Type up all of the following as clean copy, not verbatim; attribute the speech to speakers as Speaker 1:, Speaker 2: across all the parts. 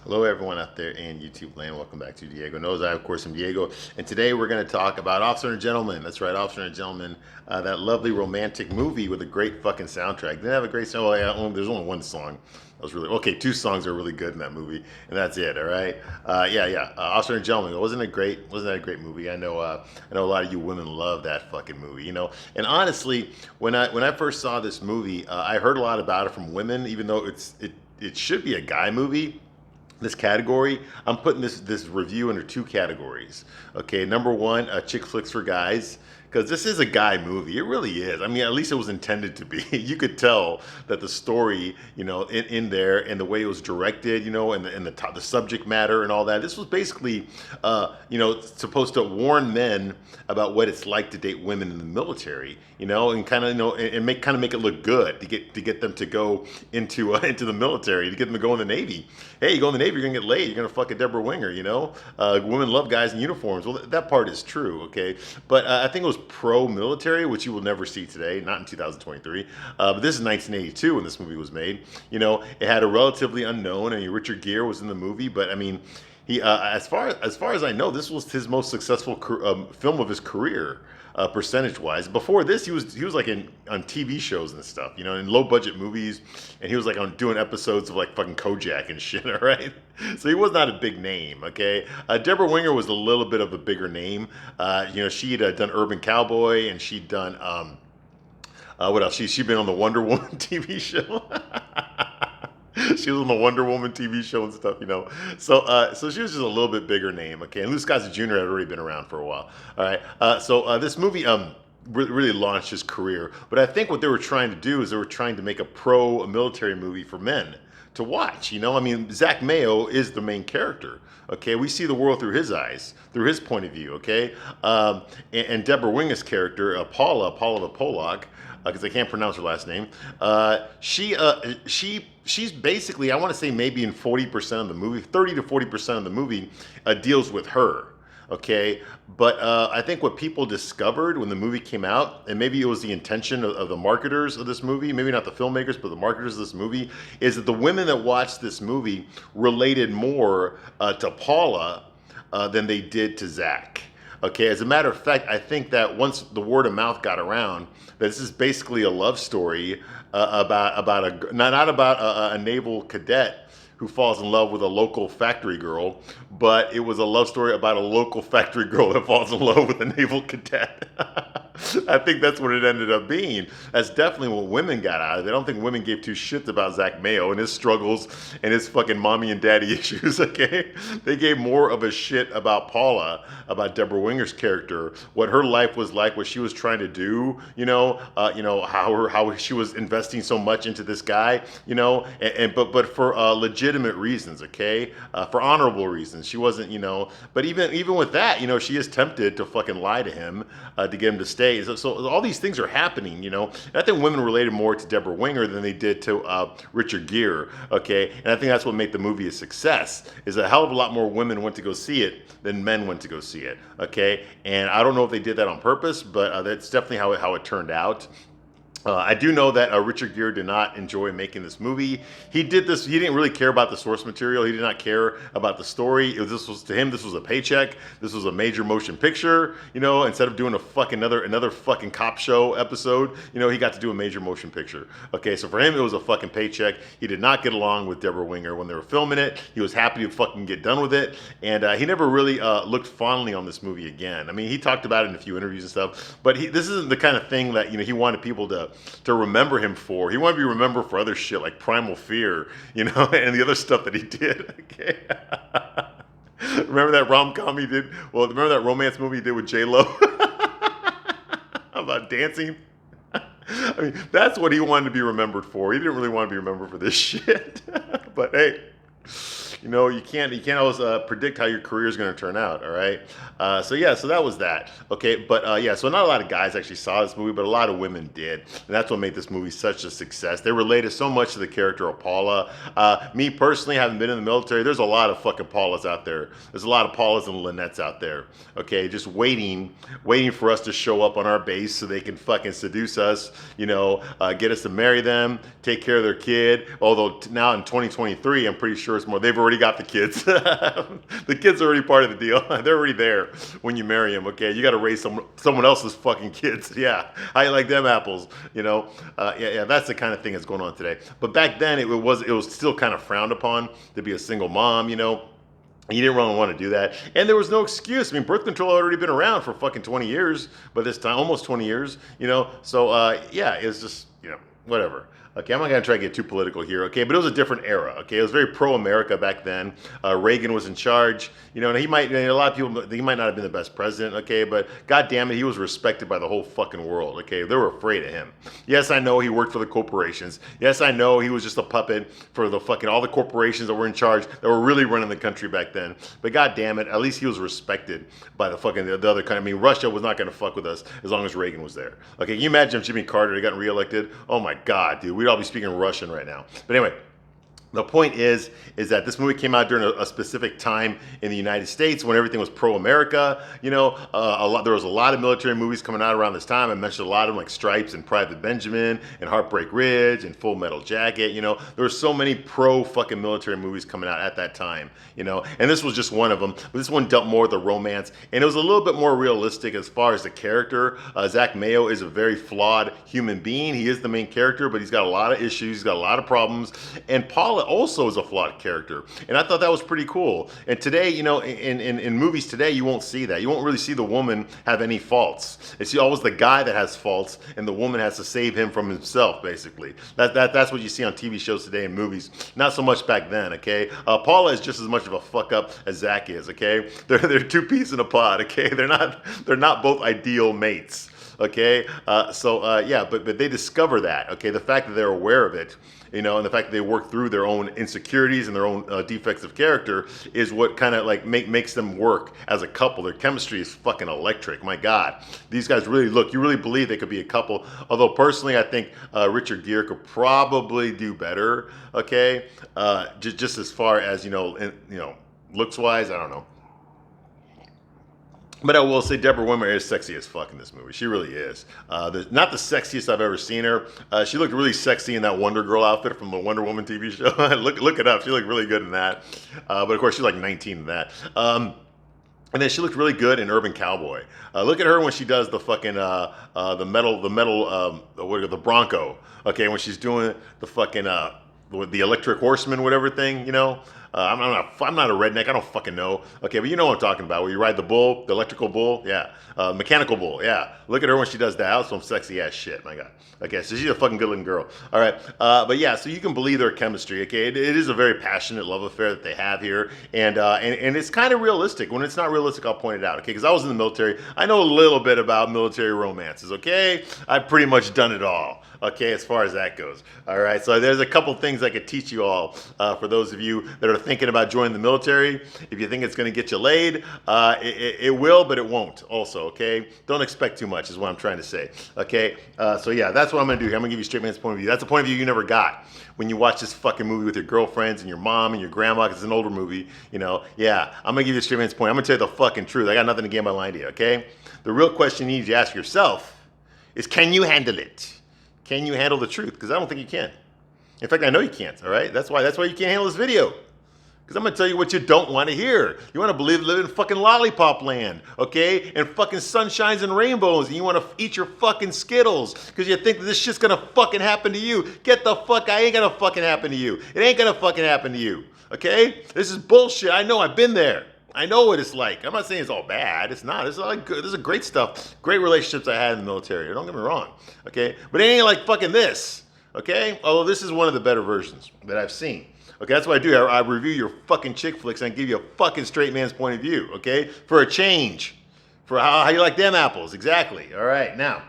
Speaker 1: Hello, everyone out there in YouTube land. Welcome back to Diego Knows. I, of course, am Diego. And today we're going to talk about Officer and Gentleman. That's right, Officer and Gentleman. That lovely romantic movie with a great fucking soundtrack. Didn't have a great song. Oh, yeah, there's only one song. That was really okay. Two songs are really good in that movie, and that's it. All right. Yeah. Officer and Gentleman. Wasn't it great? Wasn't that a great movie? I know a lot of you women love that fucking movie. And honestly, when I first saw this movie, I heard a lot about it from women, even though it should be a guy movie. This category, I'm putting this review under two categories. Okay, number one, chick flicks for guys, because this is a guy movie. It really is. I mean, at least it was intended to be. You could tell that the story, in there, and the way it was directed, and the subject matter and all that. This was basically, supposed to warn men about what it's like to date women in the military, and kind of, and make it look good to get them to go into the military, to get them to go in the Navy. Hey, you go in the Navy, you're gonna get laid. You're gonna fuck a Deborah Winger. Women love guys in uniforms. Well, that part is true, okay. But I think it was pro-military, which you will never see today, not in 2023. But this is 1982 when this movie was made. It had a relatively unknown. I mean, Richard Gere was in the movie, but I mean, he, as far as I know, this was his most successful film of his career, percentage wise. Before this, he was like on TV shows and stuff, in low budget movies, and he was like on doing episodes of like fucking Kojak and shit. All right, so he was not a big name. Okay, Deborah Winger was a little bit of a bigger name. She'd done Urban Cowboy, and she'd done what else? She'd been on the Wonder Woman TV show. She was on the Wonder Woman TV show and stuff, So she was just a little bit bigger name, okay. And Louis Gossett Jr. had already been around for a while. All right. So this movie really launched his career. But I think what they were trying to do is they were trying to make a military movie for men to watch. I mean, Zach Mayo is the main character. Okay, we see the world through his eyes, through his point of view. Okay, and Deborah Winger's character, Paula the Polak, because I can't pronounce her last name. She's basically, I want to say maybe in 40% of the movie, 30 to 40% of the movie deals with her. Okay, but I think what people discovered when the movie came out, and maybe it was the intention of the marketers of this movie, maybe not the filmmakers, but the marketers of this movie, is that the women that watched this movie related more to Paula than they did to Zach. Okay, as a matter of fact, I think that once the word of mouth got around, that this is basically a love story about not about a naval cadet who falls in love with a local factory girl, but it was a love story about a local factory girl that falls in love with a naval cadet. I think that's what it ended up being. That's definitely what women got out of it. I don't think women gave two shits about Zach Mayo and his struggles and his fucking mommy and daddy issues, okay? They gave more of a shit about Paula, about Deborah Winger's character, what her life was like, what she was trying to do, how she was investing so much into this guy, but for legitimate reasons, okay? For honorable reasons. She wasn't, but even with that, she is tempted to fucking lie to him to get him to stay. So all these things are happening, And I think women related more to Deborah Winger than they did to Richard Gere, okay? And I think that's what made the movie a success, is a hell of a lot more women went to go see it than men went to go see it, okay? And I don't know if they did that on purpose, but that's definitely how it turned out. I do know that Richard Gere did not enjoy making this movie. He didn't really care about the source material. He did not care about the story. This was a paycheck. This was a major motion picture. Instead of doing another fucking cop show episode, he got to do a major motion picture. Okay, so for him, it was a fucking paycheck. He did not get along with Deborah Winger when they were filming it. He was happy to fucking get done with it, and he never really looked fondly on this movie again. I mean, he talked about it in a few interviews and stuff, but this isn't the kind of thing that he wanted people to remember him for. He wanted to be remembered for other shit like Primal Fear, and the other stuff that he did. Okay. Remember that rom-com he did? Well, remember that romance movie he did with J-Lo? About dancing? I mean, that's what he wanted to be remembered for. He didn't really want to be remembered for this shit. But hey, you can't always predict how your career is going to turn out. All right. So that was that. Okay. But so not a lot of guys actually saw this movie, but a lot of women did. And that's what made this movie such a success. They related so much to the character of Paula. Me personally, having been in the military, there's a lot of fucking Paulas out there. There's a lot of Paulas and Lynnettes out there. Okay. Just waiting for us to show up on our base so they can fucking seduce us, get us to marry them, take care of their kid. Although now in 2023, I'm pretty sure it's more, they've already got the kids. The kids are already part of the deal. They're already there when you marry them. Okay, you got to raise someone else's fucking kids. Yeah, how you like them apples? You know, yeah. That's the kind of thing that's going on today. But back then, it was still kind of frowned upon to be a single mom. You know. You didn't really want to do that. And there was no excuse. I mean, birth control had already been around for fucking 20 years by this time, almost 20 years, you know? So, yeah, it's just, you know, whatever. Okay, I'm not going to try to get too political here, okay? But it was a different era, okay? It was very pro-America back then. Reagan was in charge, you know, and a lot of people, he might not have been the best president, okay? But God damn it, he was respected by the whole fucking world, okay? They were afraid of him. Yes, I know he worked for the corporations. Yes, I know he was just a puppet for the fucking, all the corporations that were in charge, that were really running the country back then. But God damn it, at least he was respected by the fucking, the other kind. I mean, Russia was not going to fuck with us as long as Reagan was there. Okay, can you imagine if Jimmy Carter had gotten reelected? Oh my God, dude, we'd all be speaking Russian right now. But anyway, the point is that this movie came out during a specific time in the United States when everything was pro-America. You know, there was a lot of military movies coming out around this time. I mentioned a lot of them, like Stripes and Private Benjamin and Heartbreak Ridge and Full Metal Jacket. You know, there were so many pro-fucking military movies coming out at that time. You know, and this was just one of them. But this one dealt more with the romance, and it was a little bit more realistic as far as the character. Zach Mayo is a very flawed human being. He is the main character, but he's got a lot of issues. He's got a lot of problems. And Paula also is a flawed character, and I thought that was pretty cool. And today, you know, in movies today, you won't see that. You won't really see the woman have any faults. It's always the guy that has faults, and the woman has to save him from himself, basically. That's what you see on TV shows today and movies. Not so much back then, okay? Paula is just as much of a fuck up as Zach is, okay? They're two peas in a pod, okay? They're not both ideal mates. Okay, yeah, but they discover that. Okay, the fact that they're aware of it, you know, and the fact that they work through their own insecurities and their own defects of character is what kind of like makes them work as a couple. Their chemistry is fucking electric. My God, these guys really you really believe they could be a couple. Although personally, I think Richard Gere could probably do better. Okay, just as far as looks wise, I don't know. But I will say Deborah Whitmer is sexy as fuck in this movie. She really is. Not the sexiest I've ever seen her. She looked really sexy in that Wonder Girl outfit from the Wonder Woman TV show. look it up. She looked really good in that. But of course, she's like 19 in that. And then she looked really good in Urban Cowboy. Look at her when she does the fucking the Bronco. Okay, when she's doing the fucking the Electric Horseman, whatever thing, you know. I'm not a redneck. I don't fucking know. Okay, but you know what I'm talking about. Where you ride the bull, the electrical bull, yeah, mechanical bull, yeah. Look at her when she does that. That's some sexy ass shit. My God. Okay, so she's a fucking good looking girl. All right, but yeah, so you can believe their chemistry. Okay, it is a very passionate love affair that they have here, and it's kind of realistic. When it's not realistic, I'll point it out. Okay, because I was in the military. I know a little bit about military romances. Okay, I've pretty much done it all. Okay, as far as that goes. All right, so there's a couple things I could teach you all for those of you that are thinking about joining the military. If you think it's going to get you laid, it will, but it won't also, okay? Don't expect too much is what I'm trying to say, okay? So yeah, that's what I'm going to do here. I'm going to give you straight man's point of view. That's a point of view you never got when you watch this fucking movie with your girlfriends and your mom and your grandma, because it's an older movie, you know? Yeah, I'm going to give you a straight man's point. I'm going to tell you the fucking truth. I got nothing to gain by lying to you, okay? The real question you need to ask yourself is, can you handle it? Can you handle the truth? Because I don't think you can. In fact, I know you can't, all right? That's why you can't handle this video. Because I'm going to tell you what you don't want to hear. You want to live in fucking lollipop land, okay? And fucking sunshines and rainbows. And you want to eat your fucking Skittles. Because you think that this shit's going to fucking happen to you. Get the fuck, I ain't going to fucking happen to you. It ain't going to fucking happen to you, okay? This is bullshit. I know, I've been there. I know what it's like. I'm not saying it's all bad. It's not. It's all good. This is great stuff. Great relationships I had in the military. Don't get me wrong. Okay? But it ain't like fucking this. Okay? Although this is one of the better versions that I've seen. Okay? That's what I do. I review your fucking chick flicks and I give you a fucking straight man's point of view. Okay? For a change. For how you like them apples. Exactly. All right. Now,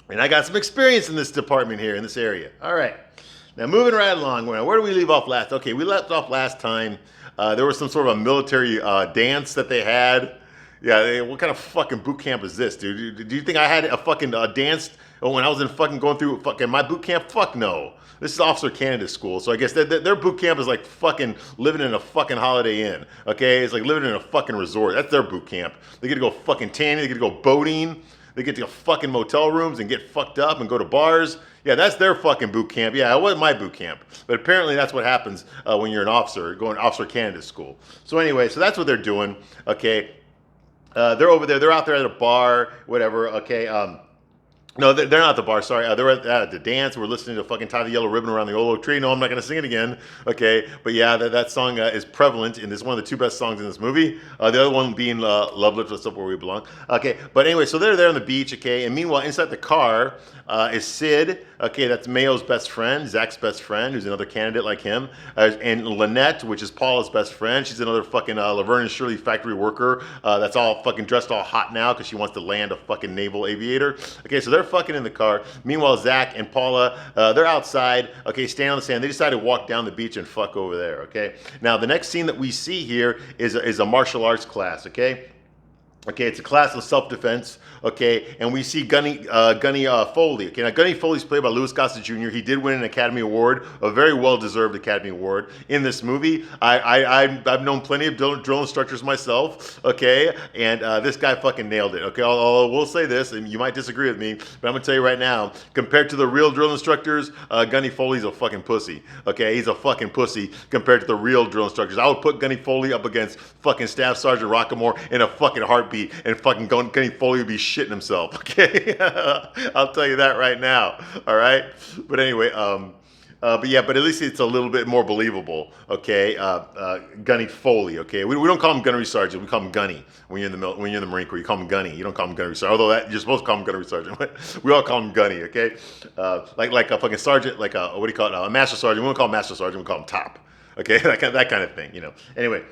Speaker 1: and I got some experience in this department here, in this area. All right. Now, moving right along. Where do we leave off last? Okay, we left off last time. There was some sort of a military dance that they had. Yeah, what kind of fucking boot camp is this, dude? Do you think I had a fucking dance when I was in fucking going through fucking my boot camp? Fuck no. This is Officer Candidate School, so I guess their boot camp is like fucking living in a fucking Holiday Inn, okay? It's like living in a fucking resort. That's their boot camp. They get to go fucking tanning, they get to go boating. They get to fucking motel rooms and get fucked up and go to bars. Yeah, that's their fucking boot camp. Yeah, it wasn't my boot camp. But apparently that's what happens when you're an officer, going to officer candidate school. So anyway, so that's what they're doing. Okay. They're over there. They're out there at a bar, whatever. Okay. No, they're not at the bar. Sorry, they're at the dance. We're listening to fucking "Tie the Yellow Ribbon Around the Old Oak Tree." No, I'm not going to sing it again. Okay, but yeah, that song is prevalent, and it's one of the two best songs in this movie. The other one being "Love Lifts Us Up Where We Belong." Okay, but anyway, so they're there on the beach. Okay, and meanwhile, inside the car is Sid. Okay, that's Mayo's best friend, Zach's best friend, who's another candidate like him, and Lynette, which is Paula's best friend. She's another fucking Laverne and Shirley factory worker that's all fucking dressed all hot now because she wants to land a fucking naval aviator. Okay, so they're fucking in the car. Meanwhile, Zach and Paula, they're outside, okay, standing on the sand. They decide to walk down the beach and fuck over there, okay? Now, the next scene that we see here is a martial arts class, okay? Okay, it's a class of self-defense, okay, and we see Gunny Foley. Okay, now Gunny Foley's played by Louis Gossett Jr. He did win an Academy Award, a very well-deserved Academy Award in this movie. I've known plenty of drill instructors myself, okay, and this guy fucking nailed it, okay. I will say this, and you might disagree with me, but I'm gonna tell you right now, compared to the real drill instructors, Gunny Foley's a fucking pussy, okay. He's a fucking pussy compared to the real drill instructors. I would put Gunny Foley up against fucking Staff Sergeant Rockamore in a fucking heartbeat. And fucking Gunny Foley would be shitting himself, okay? I'll tell you that right now, all right? But anyway, but at least it's a little bit more believable, okay? Gunny Foley, okay? We don't call him Gunnery Sergeant, we call him Gunny. When you're in the Marine Corps, you call him Gunny. You don't call him Gunnery Sergeant, although you're supposed to call him Gunnery Sergeant. We all call him Gunny, okay? Like a fucking sergeant, like a, what do you call it? A Master Sergeant. We don't call him Master Sergeant, we call him Top, okay? That kind of thing, you know? Anyway.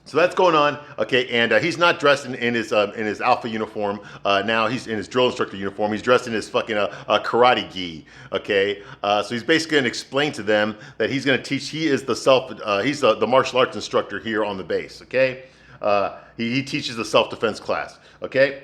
Speaker 1: So that's going on, okay, and he's not dressed in his alpha uniform. Now he's in his drill instructor uniform. He's dressed in his fucking karate gi, okay. So he's basically going to explain to them that he's going to teach. He is the martial arts instructor here on the base, okay. He teaches the self-defense class, okay.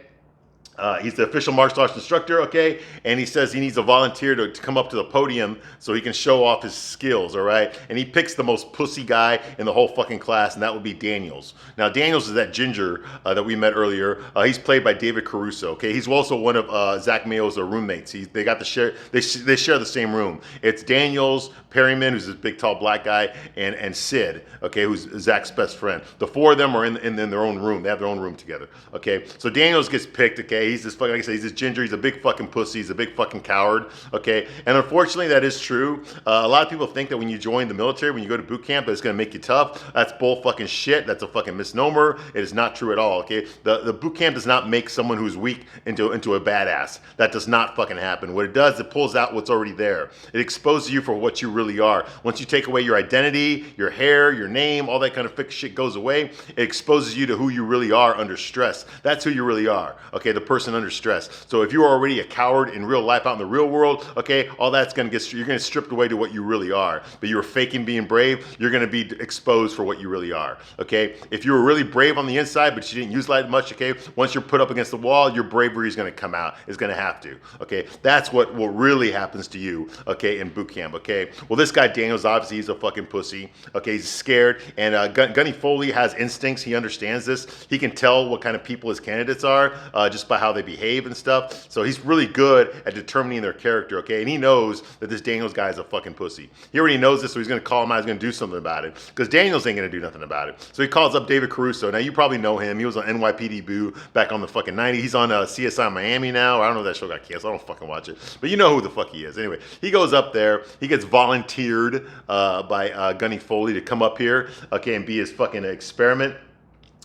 Speaker 1: He's the official martial arts instructor, okay? And he says he needs a volunteer to come up to the podium so he can show off his skills, all right? And he picks the most pussy guy in the whole fucking class, and that would be Daniels. Now, Daniels is that ginger that we met earlier. He's played by David Caruso, okay? He's also one of Zach Mayo's roommates. They share the same room. It's Daniels, Perryman, who's this big, tall black guy, and Sid, okay, who's Zach's best friend. The four of them are in their own room. They have their own room together, okay? So Daniels gets picked, okay? He's this fucking, like I said, he's this ginger. He's a big fucking pussy. He's a big fucking coward. Okay, and unfortunately, that is true. A lot of people think that when you join the military, when you go to boot camp, that it's going to make you tough. That's bull fucking shit. That's a fucking misnomer. It is not true at all. Okay, the boot camp does not make someone who's weak into a badass. That does not fucking happen. What it does, it pulls out what's already there. It exposes you for what you really are. Once you take away your identity, your hair, your name, all that kind of fake shit goes away. It exposes you to who you really are under stress. That's who you really are. Okay, the person under stress. So if you're already a coward in real life, out in the real world, okay, all that's going to you're going to stripped away to what you really are. But you were faking being brave, you're going to be exposed for what you really are. Okay, if you were really brave on the inside, but you didn't use light much, okay, once you're put up against the wall, your bravery is going to come out. It's going to have to. Okay, that's what really happens to you. Okay, in boot camp. Okay, well, this guy Daniels, obviously he's a fucking pussy. Okay, he's scared, and Gunny Foley has instincts. He understands this. He can tell what kind of people his candidates are just by how they behave and stuff. So he's really good at determining their character, okay? And he knows that this Daniels guy is a fucking pussy. He already knows this, so he's going to call him out. He's going to do something about it because Daniels ain't going to do nothing about it. So he calls up David Caruso. Now, you probably know him. He was on NYPD Boo back on the fucking 90s. He's on CSI Miami now. I don't know if that show got canceled. I don't fucking watch it. But you know who the fuck he is. Anyway, he goes up there. He gets volunteered by Gunny Foley to come up here, okay, and be his fucking experiment.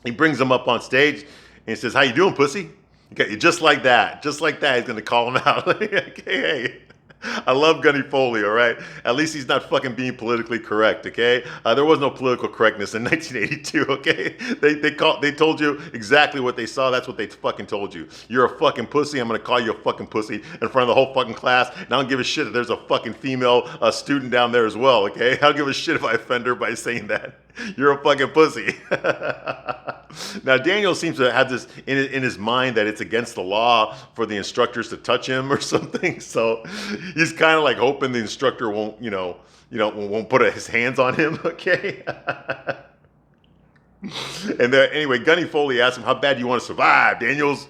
Speaker 1: He brings him up on stage and he says, "How you doing, pussy?" Okay, just like that, he's going to call him out. Okay, hey, I love Gunny Foley, all right? At least he's not fucking being politically correct, okay? There was no political correctness in 1982, okay? They told you exactly what they saw. That's what they fucking told you. You're a fucking pussy. I'm going to call you a fucking pussy in front of the whole fucking class. And I don't give a shit if there's a fucking female student down there as well, okay? I don't give a shit if I offend her by saying that. You're a fucking pussy. Now, Daniel seems to have this in his mind that it's against the law for the instructors to touch him or something. So he's kind of like hoping the instructor won't put his hands on him. Okay. And anyway, Gunny Foley asks him, "How bad do you want to survive, Daniels?"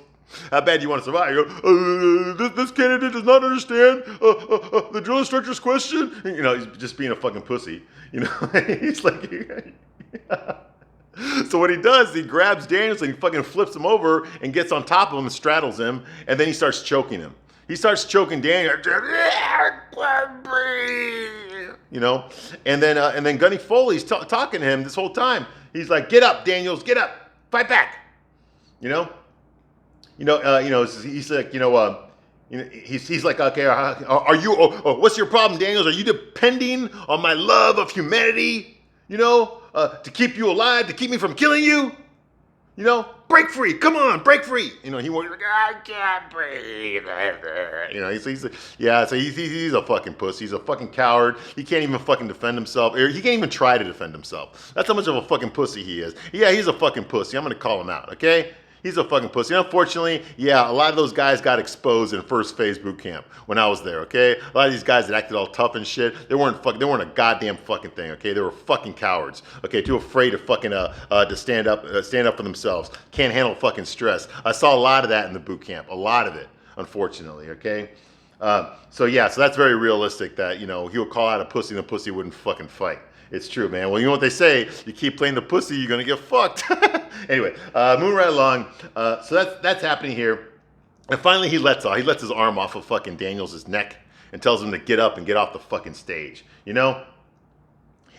Speaker 1: How bad do you want to survive? You go, this candidate does not understand the drill instructor's question. You know, he's just being a fucking pussy. You know, he's like, so what he does, he grabs Daniels and he fucking flips him over and gets on top of him and straddles him, and then he starts choking him. He starts choking Daniel, you know, and then Gunny Foley's talking to him this whole time. He's like, "Get up, Daniels, get up, fight back," you know. He's like, he's like, okay, are you? What's your problem, Daniels? Are you depending on my love of humanity? You know, to keep you alive, to keep me from killing you? You know, break free. Come on, break free. You know, he was like, I can't breathe. You know, he's a fucking pussy. He's a fucking coward. He can't even fucking defend himself. He can't even try to defend himself. That's how much of a fucking pussy he is. Yeah, he's a fucking pussy. I'm gonna call him out. Okay. He's a fucking pussy. Unfortunately, yeah, a lot of those guys got exposed in first phase boot camp when I was there, okay? A lot of these guys that acted all tough and shit, they weren't a goddamn fucking thing, okay? They were fucking cowards, okay? Too afraid to fucking to stand up for themselves. Can't handle fucking stress. I saw a lot of that in the boot camp, a lot of it, unfortunately, okay? So that's very realistic that, you know, he would call out a pussy and the pussy wouldn't fucking fight. It's true, man. Well, you know what they say? You keep playing the pussy, you're gonna get fucked. Anyway, moving right along. So that's happening here, and finally he lets his arm off of fucking Daniels' neck and tells him to get up and get off the fucking stage. You know.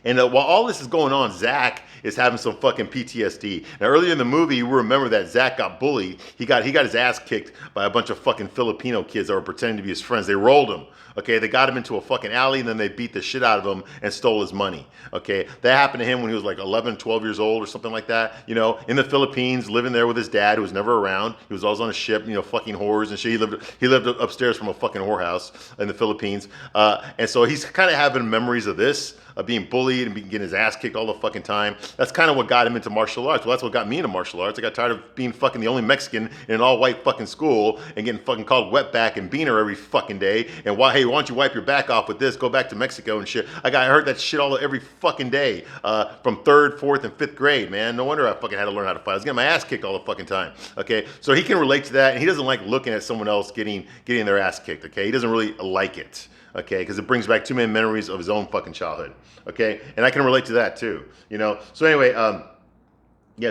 Speaker 1: And while all this is going on, Zach is having some fucking PTSD. Now, earlier in the movie, you remember that Zach got bullied. He got his ass kicked by a bunch of fucking Filipino kids that were pretending to be his friends. They rolled him. Okay, they got him into a fucking alley, and then they beat the shit out of him and stole his money. Okay, that happened to him when he was like 11, 12 years old or something like that. You know, in the Philippines, living there with his dad, who was never around. He was always on a ship, you know, fucking whores and shit. He lived upstairs from a fucking whorehouse in the Philippines. And so he's kind of having memories of this, of being bullied and getting his ass kicked all the fucking time. That's kind of what got him into martial arts. Well, that's what got me into martial arts. I got tired of being fucking the only Mexican in an all-white fucking school and getting fucking called wetback and beaner every fucking day. And why don't you wipe your back off with this? Go back to Mexico and shit. I heard that shit every fucking day from 3rd, 4th, and 5th grade, man. No wonder I fucking had to learn how to fight. I was getting my ass kicked all the fucking time. Okay, so he can relate to that, and he doesn't like looking at someone else getting their ass kicked. Okay, he doesn't really like it. Okay, because it brings back too many memories of his own fucking childhood. Okay, and I can relate to that too. You know. So anyway,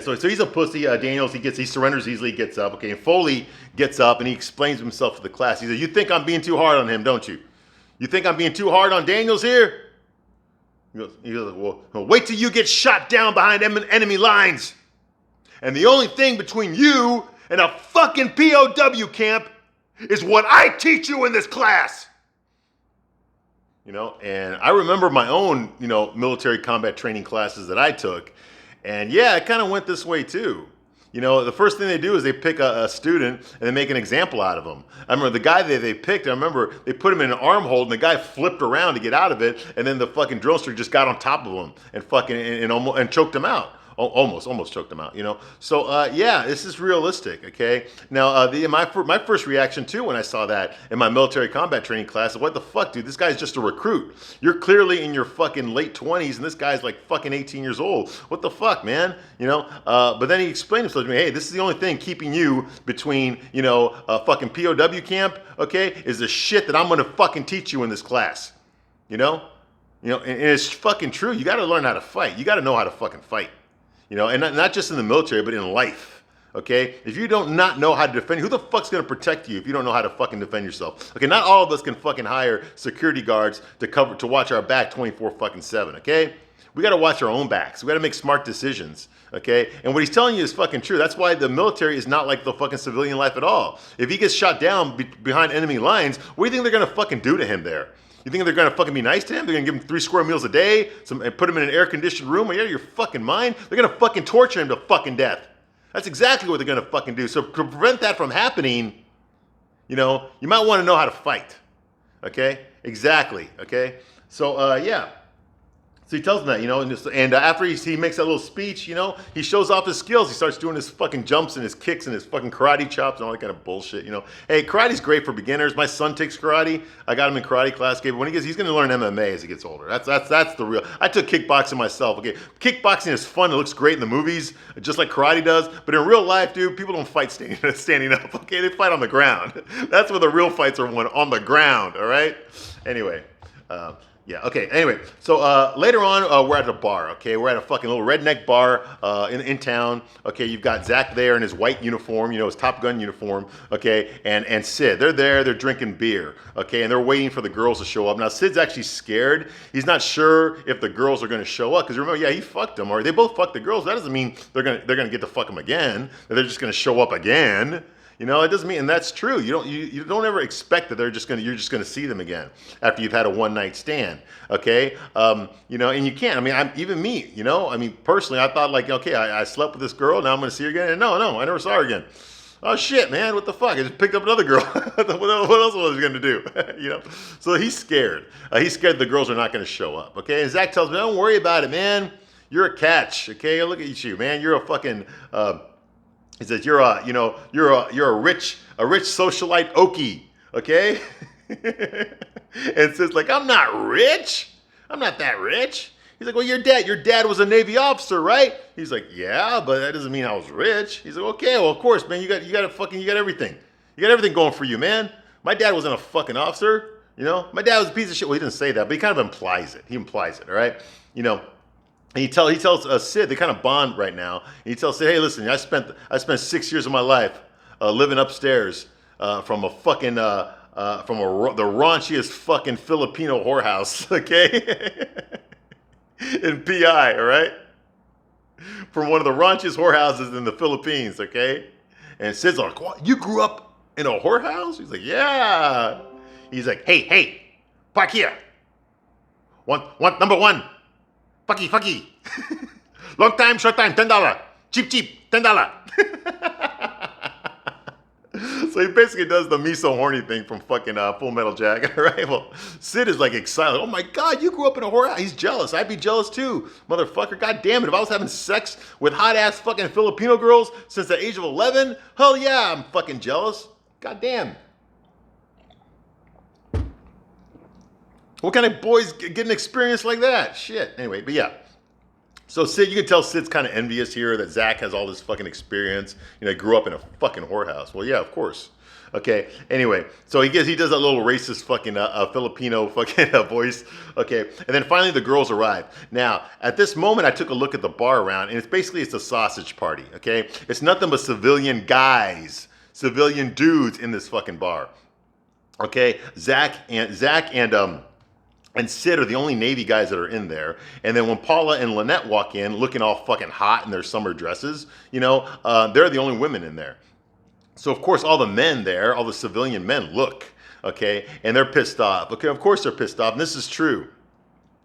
Speaker 1: so he's a pussy. Daniels, he surrenders easily, gets up. Okay, and Foley gets up and he explains himself to the class. He says, "You think I'm being too hard on him, don't you? You think I'm being too hard on Daniels here?" He goes, well, wait till you get shot down behind enemy lines. And the only thing between you and a fucking POW camp is what I teach you in this class. You know, and I remember my own, you know, military combat training classes that I took. And yeah, it kind of went this way too. You know, the first thing they do is they pick a student and they make an example out of him. I remember the guy they picked, I remember they put him in an arm hold and the guy flipped around to get out of it. And then the fucking drill instructor just got on top of him and fucking and choked him out. Almost choked him out, you know. So this is realistic, okay. Now, my first reaction too when I saw that in my military combat training class, what the fuck, dude? This guy's just a recruit. You're clearly in your fucking late 20s, and this guy's like fucking 18 years old. What the fuck, man? You know. But then he explained himself to me. Hey, this is the only thing keeping you between, you know, fucking POW camp, okay, is the shit that I'm gonna fucking teach you in this class. You know, and it's fucking true. You got to learn how to fight. You got to know how to fucking fight. You know, and not just in the military, but in life, okay? If you don't not know how to defend, who the fuck's gonna protect you if you don't know how to fucking defend yourself? Okay, not all of us can fucking hire security guards to watch our back 24/7, okay? We gotta watch our own backs. We gotta make smart decisions, okay? And what he's telling you is fucking true. That's why the military is not like the fucking civilian life at all. If he gets shot down behind enemy lines, what do you think they're gonna fucking do to him there? You think they're going to fucking be nice to him? They're going to give him 3 square meals a day and put him in an air-conditioned room? Are you out of your fucking mind? They're going to fucking torture him to fucking death. That's exactly what they're going to fucking do. So to prevent that from happening, you know, you might want to know how to fight. Okay? Exactly. Okay? So, So he tells him that, and after he makes that little speech, he shows off his skills. He starts doing his fucking jumps and his kicks and his fucking karate chops and all that kind of bullshit. Hey, karate's great for beginners. My son takes karate. I got him in karate class. Okay, but when he's going to learn MMA as he gets older. That's the real. I took kickboxing myself. Okay, kickboxing is fun. It looks great in the movies, just like karate does. But in real life, dude, people don't fight standing up. Okay, they fight on the ground. That's where the real fights are won, on the ground. All right. Anyway. Yeah, okay, anyway, so later on, we're at a bar, okay? We're at a fucking little redneck bar in town, okay? You've got Zach there in his white uniform, his Top Gun uniform, okay? And Sid, they're there, they're drinking beer, okay? And they're waiting for the girls to show up. Now, Sid's actually scared. He's not sure if the girls are gonna show up, because remember, yeah, he fucked them, or they both fucked the girls. That doesn't mean they're gonna get to fuck them again, that they're just gonna show up again. It doesn't mean, and that's true. You don't ever expect that you're just gonna see them again after you've had a one night stand, okay? And you can't. I mean, even me, personally, I thought like, okay, I slept with this girl, now I'm gonna see her again, and no, I never saw her again. Oh shit, man, what the fuck? I just picked up another girl. What else was I gonna do? So he's scared. He's scared the girls are not gonna show up, okay? And Zach tells me, don't worry about it, man. You're a catch, okay? Look at you, man. You're a fucking. He says, you're a rich socialite okie, okay? And says like, I'm not rich. I'm not that rich. He's like, well, your dad was a Navy officer, right? He's like, yeah, but that doesn't mean I was rich. He's like, okay, well, of course, man, you got everything. You got everything going for you, man. My dad wasn't a fucking officer, My dad was a piece of shit. Well, he didn't say that, but he kind of implies it. He implies it, all right? And he tells Sid, they kind of bond right now. And he tells Sid, hey, listen, I spent 6 years of my life living upstairs from a fucking the raunchiest fucking Filipino whorehouse, okay, in PI, all right, from one of the raunchiest whorehouses in the Philippines, okay. And Sid's like, what? You grew up in a whorehouse? He's like, yeah. He's like, hey, park here. One, number one. Fucky. Long time, short time, $10. Cheap, $10. So he basically does the me so horny thing from fucking Full Metal Jacket, right? Well, Sid is like excited. Oh my God, you grew up in a whorehouse. He's jealous. I'd be jealous too, motherfucker. God damn it. If I was having sex with hot ass fucking Filipino girls since the age of 11, hell yeah, I'm fucking jealous. God damn. What kind of boys get an experience like that? Shit. Anyway, but yeah. So Sid, you can tell Sid's kind of envious here that Zach has all this fucking experience. He grew up in a fucking whorehouse. Well, yeah, of course. Okay. Anyway, so he does that little racist fucking Filipino fucking voice. Okay. And then finally the girls arrive. Now, at this moment, I took a look at the bar around, and it's a sausage party. Okay. It's nothing but civilian guys, civilian dudes in this fucking bar. Okay. Zach and Sid are the only Navy guys that are in there. And then when Paula and Lynette walk in looking all fucking hot in their summer dresses, they're the only women in there. So, of course, all the men there, all the civilian men look, okay? And they're pissed off. Okay, of course they're pissed off. And this is true.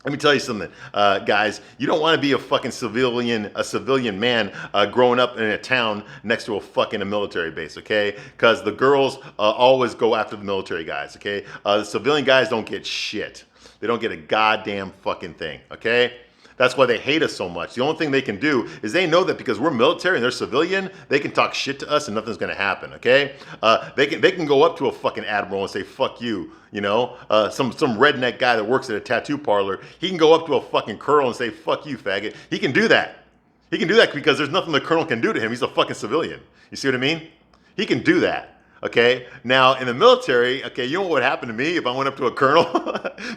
Speaker 1: Let me tell you something, guys. You don't want to be a fucking civilian man growing up in a town next to a military base, okay? Because the girls always go after the military guys, okay? The civilian guys don't get shit. They don't get a goddamn fucking thing, okay? That's why they hate us so much. The only thing they can do is they know that because we're military and they're civilian, they can talk shit to us and nothing's gonna happen, okay? They can go up to a fucking admiral and say, fuck you, some redneck guy that works at a tattoo parlor, he can go up to a fucking colonel and say, fuck you, faggot. He can do that. He can do that because there's nothing the colonel can do to him. He's a fucking civilian. You see what I mean? He can do that. Okay, now in the military, okay, you know what would happen to me if I went up to a colonel?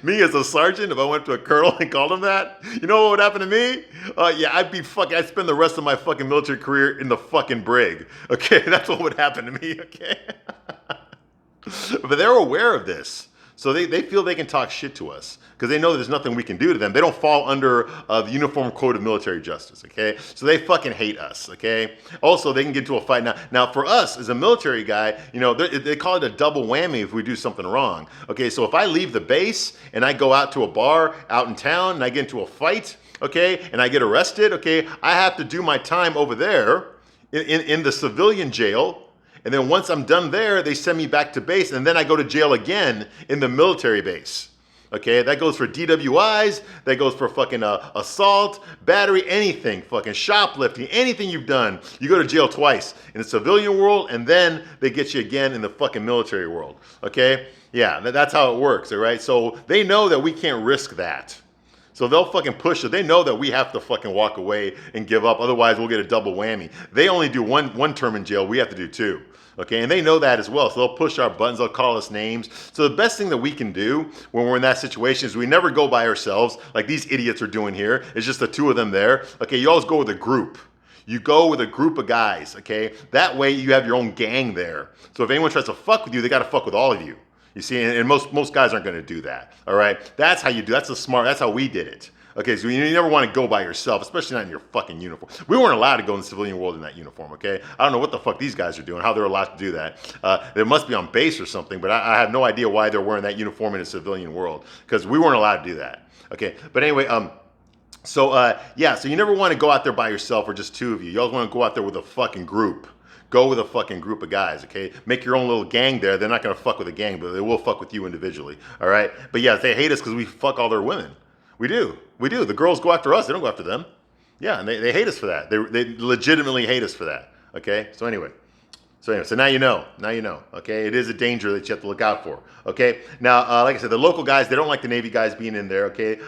Speaker 1: Me as a sergeant, if I went up to a colonel and called him that, you know what would happen to me? Yeah, I'd spend the rest of my fucking military career in the fucking brig. Okay, that's what would happen to me, okay? But they're aware of this. So they feel they can talk shit to us because they know there's nothing we can do to them. They don't fall under the Uniform Code of Military Justice, okay? So they fucking hate us, okay? Also, they can get into a fight. Now for us, as a military guy, they call it a double whammy if we do something wrong. Okay, so if I leave the base and I go out to a bar out in town and I get into a fight, okay, and I get arrested, okay, I have to do my time over there in the civilian jail. And then once I'm done there, they send me back to base, and then I go to jail again in the military base. Okay, that goes for DWIs, that goes for fucking assault, battery, anything, fucking shoplifting, anything you've done. You go to jail twice in the civilian world, and then they get you again in the fucking military world. Okay, yeah, that's how it works. All right, so they know that we can't risk that. So they'll fucking push it. They know that we have to fucking walk away and give up. Otherwise, we'll get a double whammy. They only do one term in jail. We have to do two. Okay, and they know that as well. So they'll push our buttons. They'll call us names. So the best thing that we can do when we're in that situation is we never go by ourselves like these idiots are doing here. It's just the two of them there. Okay, you always go with a group. You go with a group of guys, okay? That way you have your own gang there. So if anyone tries to fuck with you, they got to fuck with all of you. You see, and most guys aren't going to do that, all right? That's how you do. That's how we did it. Okay, so you never want to go by yourself, especially not in your fucking uniform. We weren't allowed to go in the civilian world in that uniform, okay? I don't know what the fuck these guys are doing, how they're allowed to do that. They must be on base or something, but I have no idea why they're wearing that uniform in a civilian world, because we weren't allowed to do that, okay? But anyway, so you never want to go out there by yourself or just two of you. You always want to go out there with a fucking group. Go with a fucking group of guys, okay? Make your own little gang there. They're not going to fuck with a gang, but they will fuck with you individually, all right? But yeah, they hate us because we fuck all their women. We do. The girls go after us. They don't go after them. Yeah, and they hate us for that. They legitimately hate us for that, okay? So now you know. Okay, it is a danger that you have to look out for. Okay, now like I said, the local guys, they don't like the Navy guys being in there. Okay,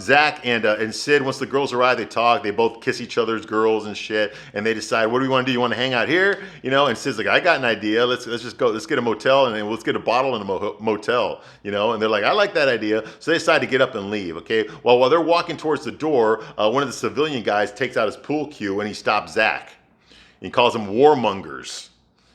Speaker 1: Zach and Sid, once the girls arrive, they talk. They both kiss each other's girls and shit, and they decide, what do we want to do? You want to hang out here? You know, and Sid's like, I got an idea. Let's just go. Let's get a motel, and then let's get a bottle in a motel. You know, and they're like, I like that idea. So they decide to get up and leave. Okay, while they're walking towards the door, one of the civilian guys takes out his pool cue and he stops Zach. He calls them warmongers.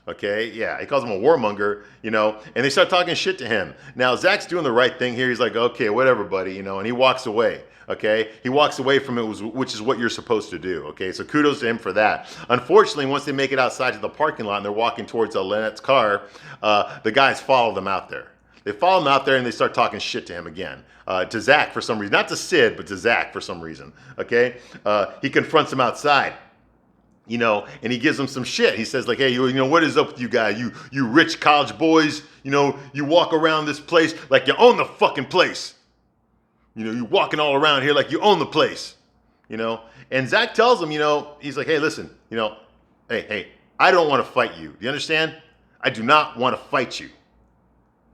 Speaker 1: Okay, yeah, he calls him a warmonger, you know, and they start talking shit to him. Now, Zach's doing the right thing here. He's like, okay, whatever, buddy, you know, and he walks away. Okay, he walks away from it, which is what you're supposed to do. Okay, so kudos to him for that. Unfortunately, once they make it outside to the parking lot and they're walking towards Lynette's car, the guys follow them out there. They follow him out there and they start talking shit to him again. To Zach for some reason. Not to Sid, but to Zach for some reason. Okay, he confronts him outside. You know, and he gives them some shit. He says like, hey, you know, what is up with you guys? You rich college boys, you know, you walk around this place like you own the fucking place. You know, you're walking all around here like you own the place, you know. And Zach tells him, you know, he's like, hey, listen, you know, hey, I don't want to fight you. Do you understand? I do not want to fight you.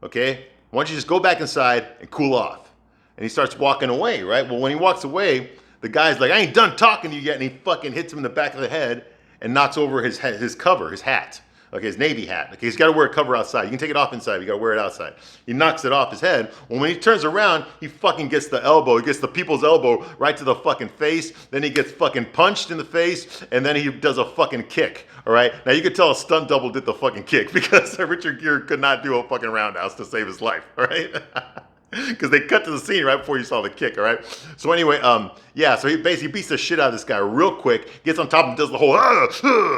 Speaker 1: Okay? Why don't you just go back inside and cool off? And he starts walking away, right? Well, when he walks away, the guy's like, I ain't done talking to you yet, and he fucking hits him in the back of the head and knocks over his cover, his hat. Okay, his Navy hat. Okay, he's got to wear a cover outside. You can take it off inside, but you got to wear it outside. He knocks it off his head. Well, when he turns around, he fucking gets the elbow. He gets the people's elbow right to the fucking face. Then he gets fucking punched in the face, and then he does a fucking kick. All right? Now, you could tell a stunt double did the fucking kick because Richard Gere could not do a fucking roundhouse to save his life. All right? Because they cut to the scene right before you saw the kick, all right? So anyway, so he basically beats the shit out of this guy real quick, gets on top and does the whole,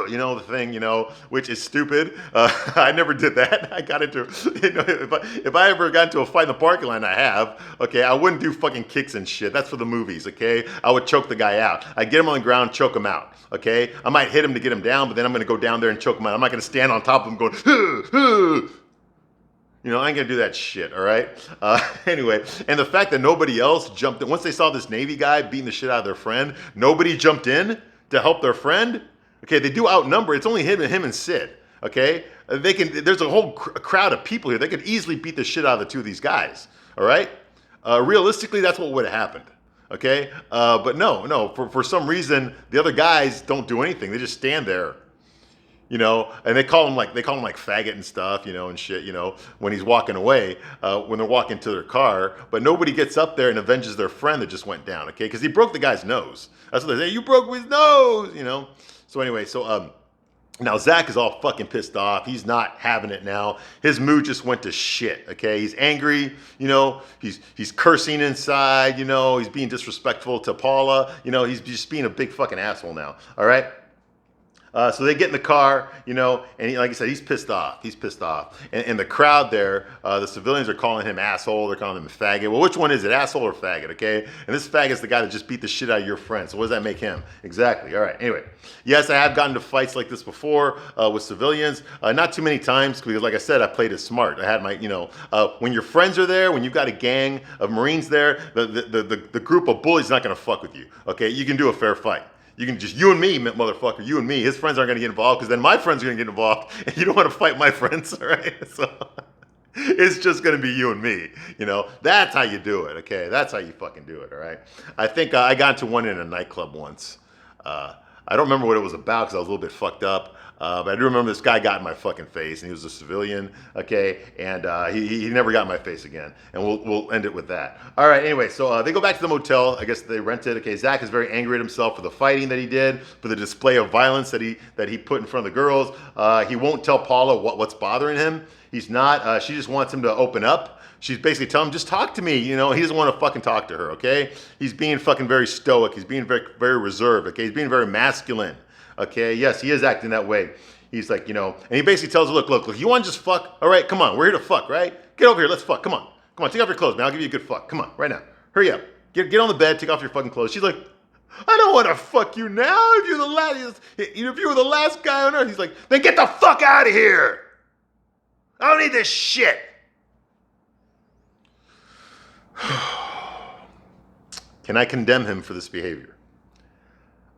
Speaker 1: you know, the thing, you know, which is stupid. I never did that. I got into, you know, if I ever got into a fight in the parking lot, and I have, okay, I wouldn't do fucking kicks and shit. That's for the movies, okay? I would choke the guy out. I'd get him on the ground, choke him out, okay? I might hit him to get him down, but then I'm going to go down there and choke him out. I'm not going to stand on top of him going, you know, I ain't gonna do that shit, all right? Anyway, and the fact that nobody else jumped in, once they saw this Navy guy beating the shit out of their friend, nobody jumped in to help their friend. Okay, they do outnumber. It's only him and Sid, okay? There's a whole crowd of people here. They could easily beat the shit out of the two of these guys, all right? Realistically, that's what would have happened, okay? But no, for some reason, the other guys don't do anything. They just stand there. You know, and they call him like faggot and stuff, you know, and shit, you know, when he's walking away, when they're walking to their car, but nobody gets up there and avenges their friend that just went down, okay? Because he broke the guy's nose. That's what they say, you broke his nose, you know? So anyway, now Zach is all fucking pissed off. He's not having it now. His mood just went to shit, okay? He's angry, you know, he's cursing inside, you know, he's being disrespectful to Paula, you know, he's just being a big fucking asshole now, all right? So they get in the car, and like I said, he's pissed off. He's pissed off. And the crowd there, the civilians are calling him asshole. They're calling him a faggot. Well, which one is it, asshole or faggot, okay? And this faggot's the guy that just beat the shit out of your friend. So what does that make him? Exactly. All right. Anyway, yes, I have gotten into fights like this before with civilians. Not too many times because, like I said, I played it smart. I had my, when your friends are there, when you've got a gang of Marines there, the group of bullies is not going to fuck with you, okay? You can do a fair fight. You can just, you and me, motherfucker, you and me. His friends aren't going to get involved because then my friends are going to get involved and you don't want to fight my friends, all right? So it's just going to be you and me, That's how you do it, okay? That's how you fucking do it, all right? I think I got into one in a nightclub once. I don't remember what it was about because I was a little bit fucked up. But I do remember this guy got in my fucking face, and he was a civilian, okay? And he never got in my face again. And we'll end it with that. All right, anyway, so they go back to the motel. I guess they rented. Okay, Zach is very angry at himself for the fighting that he did, for the display of violence that he put in front of the girls. He won't tell Paula what's bothering him. He's not. She just wants him to open up. She's basically telling him, just talk to me. He doesn't want to fucking talk to her, okay? He's being fucking very stoic. He's being very, very reserved, okay? He's being very masculine. Okay, yes, he is acting that way. He's like, and he basically tells her, look, you want to just fuck? All right, come on, we're here to fuck, right? Get over here, let's fuck, come on, take off your clothes, man, I'll give you a good fuck, come on, right now, hurry up, get on the bed, take off your fucking clothes. She's like, I don't want to fuck you now, if you were the last guy on earth. He's like, then get the fuck out of here. I don't need this shit. Can I condemn him for this behavior?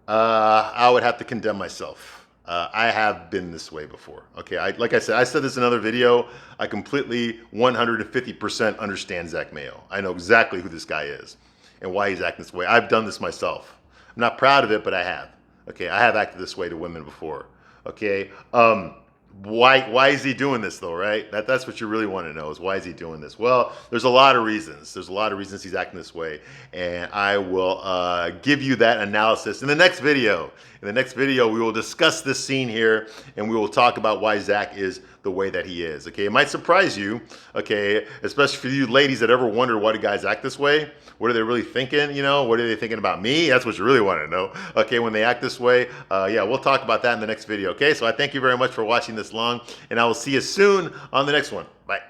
Speaker 1: I would have to condemn myself. I have been this way before. Okay, like I said this in another video. I completely 150% understand Zach Mayo. I know exactly who this guy is and why he's acting this way. I've done this myself. I'm not proud of it, but I have. Okay, I have acted this way to women before. Okay, why is he doing this though, right? That's what you really want to know, is why is he doing this? Well, there's a lot of reasons. There's a lot of reasons he's acting this way, and I will give you that analysis in the next video. In the next video, we will discuss this scene here, and we will talk about why Zach is the way that he is. Okay, it might surprise you. Okay, especially for you ladies that ever wonder why do guys act this way. What are they really thinking? What are they thinking about me? That's what you really want to know. Okay, when they act this way. Yeah, we'll talk about that in the next video. Okay, so I thank you very much for watching this long, and I will see you soon on the next one. Bye.